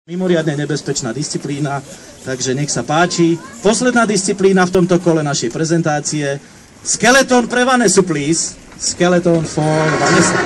Mimoriadne nebezpečná disciplína, takže nech sa páči. Posledná disciplína v tomto kole našej prezentácie. Skeleton pre Vanessu, please. Skeleton for Vanessa.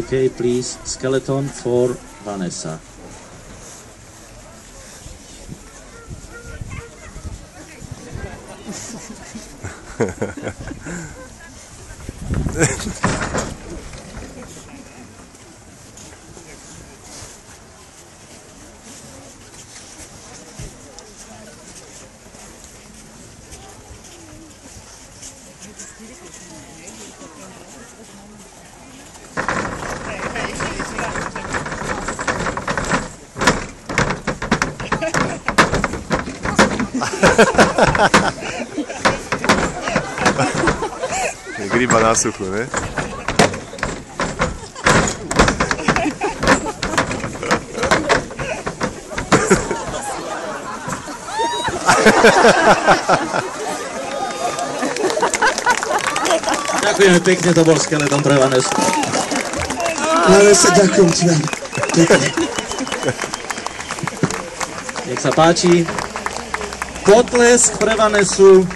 Okay, please, skeleton for Vanessa. Jak ryba na suchu, ne? Ďakujeme pekne, to bol skeleton pre Vanessu. Vanessa, ďakujem ti. Nech sa páči. Potlesk pre Vanessu.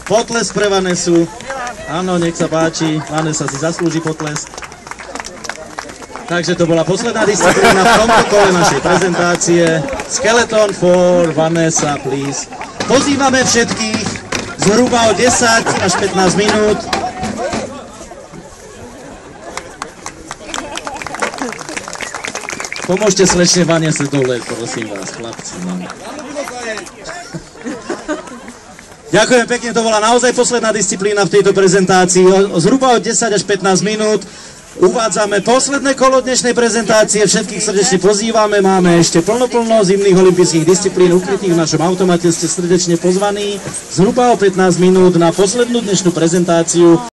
Potlesk pre Vanessu. Áno, nech sa páči. Vanessa si zaslúži potlesk. Takže to bola posledná disciplína v tomto kole našej prezentácie. Skeleton for Vanessa, please. Pozývame všetkých zhruba o 10 až 15 minút. Pomôžte slečne Vanesse dole, prosím vás, chlapci. No. Ďakujem pekne, to bola naozaj posledná disciplína v tejto prezentácii. Zhruba o 10 až 15 minút uvádzame posledné kolo dnešnej prezentácie. Všetkých srdečne pozývame, máme ešte plno zimných olympijských disciplín ukrytých v našom automate. Ste srdečne pozvaní zhruba o 15 minút na poslednú dnešnú prezentáciu.